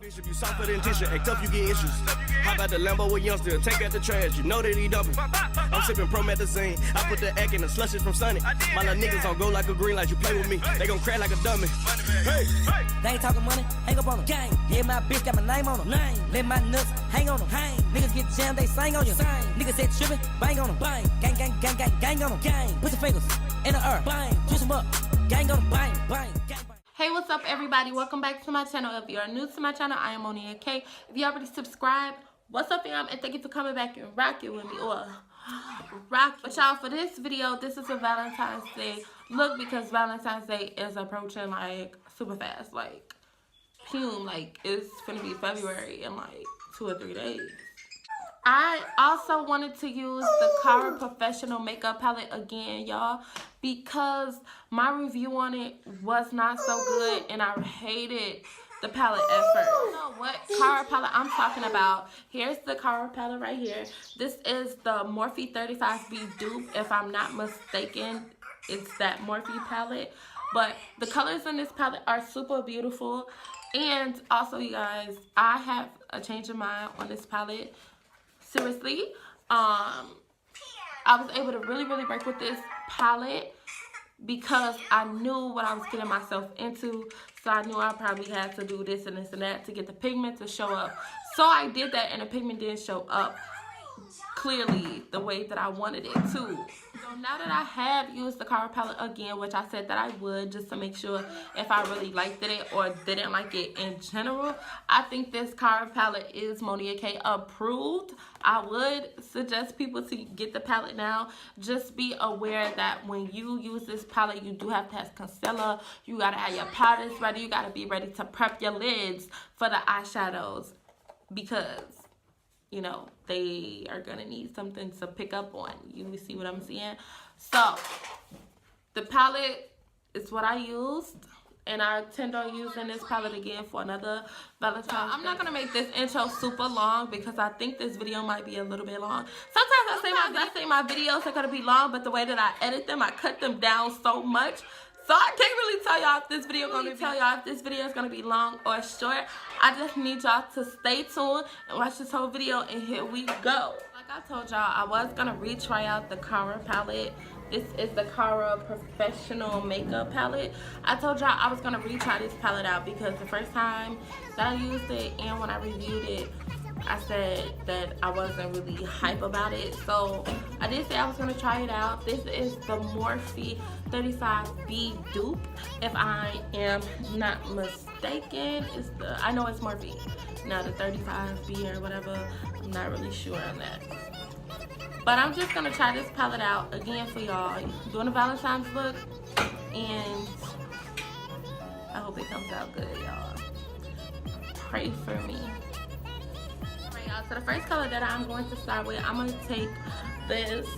If you softer than tissue, act up, you get issues. Hop out the Lambo with youngster, take out the trash, you know that he dumping. I'm sipping promethazine, I put the act in the slushes from Sunny. My little niggas on go like a green light, you play with me, they gon' crack like a dummy. Hey, they ain't talking money, hang up on them. Gang, yeah, my bitch got my name on them. Name, let my nuts hang on them. Hang, niggas get jammed, they sing on you. Sing, niggas said trippin', bang on them. Bang, gang, gang, gang, gang, gang on them. Gang, put your fingers in the earth. Bang, twist them up, gang on them. Bang, bang, gang, bang. Hey, what's up everybody? Welcome back to my channel. If you are new to my channel, I am Monia K. If you already subscribed, what's up fam? And thank you for coming back and rocking with me. Or rock. But y'all, for this video, this is a Valentine's Day look because Valentine's Day is approaching like super fast. Like, boom, like it's gonna be February in like 2 or 3 days. I also wanted to use the Kulor Professional Makeup Palette again, y'all, because my review on it was not so good and I hated the palette at first. You know what Kulor palette I'm talking about? Here's the Kulor palette right here. This is the Morphe 35B dupe, if I'm not mistaken. It's that Morphe palette. But the colors in this palette are super beautiful. And also, you guys, I have a change of mind on this palette. Seriously, I was able to really work with this palette because I knew what I was getting myself into. So I knew I probably had to do this and this and that to get the pigment to show up. So I did that and the pigment didn't show up clearly the way that I wanted it to. So now that I have used the Kulor palette again, which I said that I would just to make sure if I really liked it or didn't like it in general, I think this Kulor palette is Monia K approved. I would suggest people to get the palette now. Just be aware that when you use this palette, you do have to have concealer. You gotta have your powders ready. You gotta be ready to prep your lids for the eyeshadows because, you know, they are gonna need something to pick up on. You see what I'm saying? So the palette is what I used, and I intend on using this palette again for another Valentine's Day. I'm not gonna make this intro super long because I think this video might be a little bit long. Sometimes I say my videos are gonna be long, but the way that I edit them, I cut them down so much. So I can't really tell y'all if this video is gonna be long or short. I just need y'all to stay tuned and watch this whole video, and here we go. Like I told y'all, I was gonna retry out the Kulor palette. This is the Kulor Professional Makeup Palette. I told y'all I was gonna retry this palette out because the first time that I used it and when I reviewed it, I said that I wasn't really hype about it. So I did say I was gonna try it out. This is the Morphe 35B dupe, if I am not mistaken. I know it's Morphe. Now the 35B or whatever, I'm not really sure on that. But I'm just gonna try this palette out again for y'all. Doing a Valentine's look, and I hope it comes out good, y'all. Pray for me. So the first color that I'm going to start with, I'm going to take this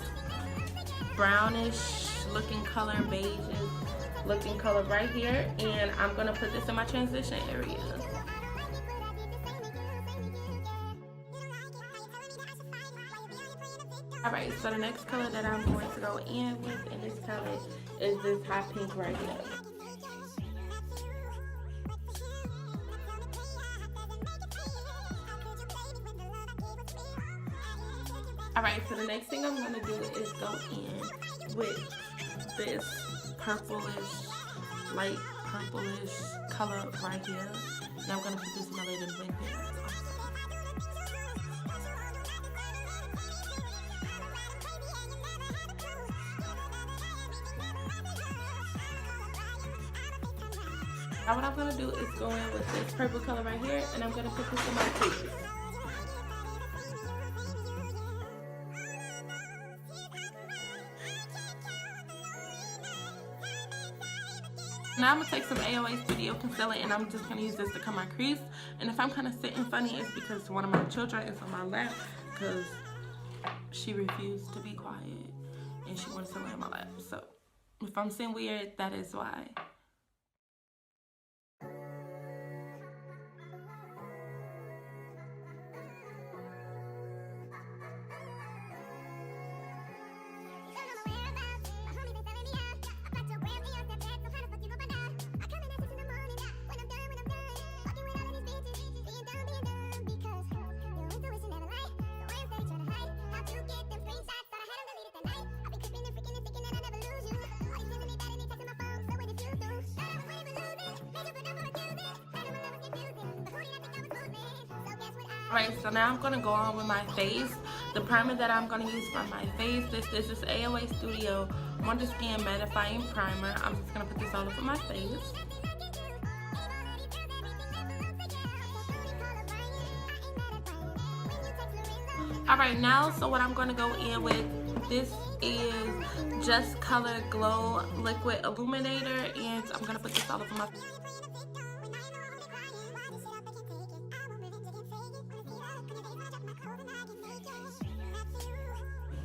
brownish looking color, beige looking color right here, and I'm going to put this in my transition area. Alright, so the next color that I'm going to go in with in this palette is this hot pink right here. Alright, so the next thing I'm going to do is go in with this purplish, light purplish color right here. And I'm going to put this in my lid and blend it. Now what I'm going to do is go in with this purple color right here, and I'm going to put this in my crease. Now I'm going to take some AOA Studio Concealer and I'm just going to use this to color my crease. And if I'm kind of sitting funny, it's because one of my children is on my lap because she refused to be quiet and she wanted to lay on my lap. So if I'm sitting weird, that is why. Alright, so now I'm going to go on with my face. The primer that I'm going to use for my face, this is AOA Studio Wonder Skin Mattifying Primer. I'm just going to put this all over my face. Alright, now, so what I'm going to go in with, this is Just Color Glow Liquid Illuminator, and I'm going to put this all over my face.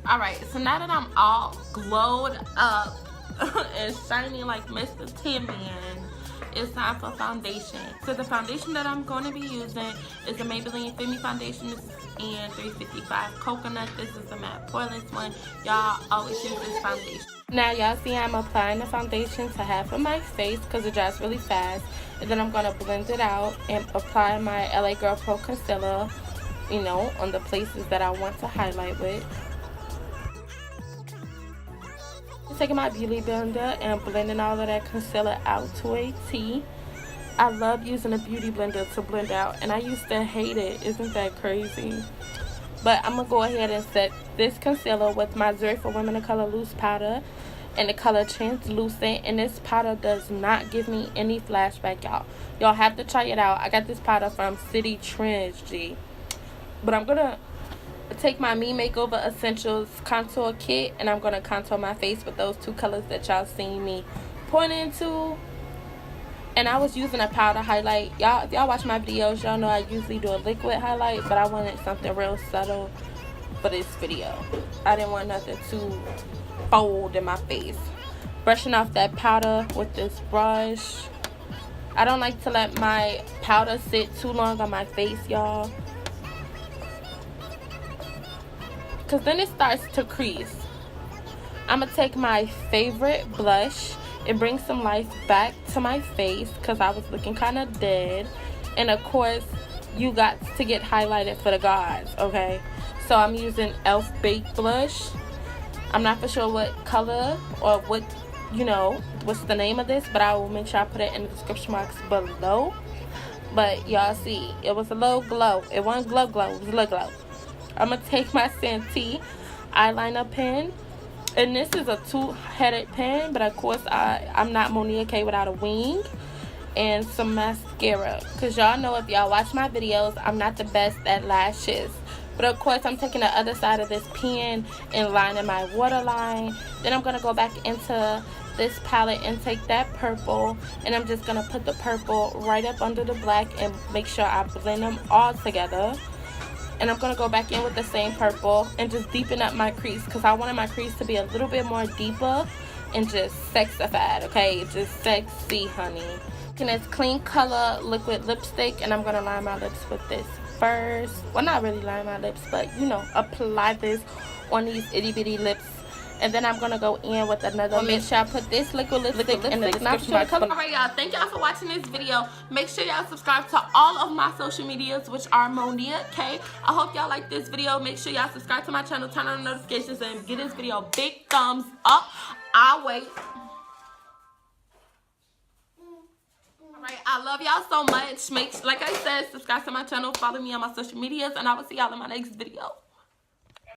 Alright, so now that I'm all glowed up and shiny like Mr. Timmy, it's time for foundation. So the foundation that I'm going to be using is the Maybelline Fit Me Foundation. This is in 355 Coconut. This is the matte poreless one. Y'all always use this foundation. Now y'all see I'm applying the foundation to half of my face because it dries really fast. And then I'm going to blend it out and apply my LA Girl Pro Concealer, you know, on the places that I want to highlight with. Taking my beauty blender and blending all of that concealer out to a T. I love using a beauty blender to blend out, and I used to hate it. Isn't that crazy? But I'm gonna go ahead and set this concealer with my Zuri for Women of Color loose powder in the color Translucent, and this powder does not give me any flashback, y'all. Y'all have to try it out. I got this powder from City Trends, G. But I'm gonna take my Me Makeover Essentials contour kit, and I'm going to contour my face with those two colors that y'all seen me point into. And I was using a powder highlight. Y'all, if y'all watch my videos, y'all know I usually do a liquid highlight, but I wanted something real subtle for this video. I didn't want nothing too bold in my face. Brushing off that powder with this brush. I don't like to let my powder sit too long on my face, y'all, because then it starts to crease. I'm going to take my favorite blush and bring some life back to my face because I was looking kind of dead. And of course, you got to get highlighted for the gods, okay? So I'm using e.l.f. Baked Blush. I'm not for sure what color or what, you know, what's the name of this, but I will make sure I put it in the description box below. But y'all see, it was a little glow. It wasn't glow, it was a little glow. I'm going to take my Santee eyeliner pen. And this is a two-headed pen, but of course I'm not Monia K without a wing. And some mascara. Because y'all know, if y'all watch my videos, I'm not the best at lashes. But of course I'm taking the other side of this pen and lining my waterline. Then I'm going to go back into this palette and take that purple. And I'm just going to put the purple right up under the black and make sure I blend them all together. And I'm going to go back in with the same purple and just deepen up my crease because I wanted my crease to be a little bit more deeper and just sexified, okay? Just sexy, honey. And it's kleancolor liquid lipstick, and I'm going to line my lips with this first. Well, not really line my lips, but, you know, apply this on these itty-bitty lips. And then I'm going to go in with another. Make sure I put this liquid lipstick in the description box. Alright, y'all. Thank y'all for watching this video. Make sure y'all subscribe to all of my social medias, which are Monia K. I hope y'all like this video. Make sure y'all subscribe to my channel, turn on the notifications, and give this video a big thumbs up. I'll wait. Alright, I love y'all so much. Like I said, subscribe to my channel, follow me on my social medias, and I will see y'all in my next video.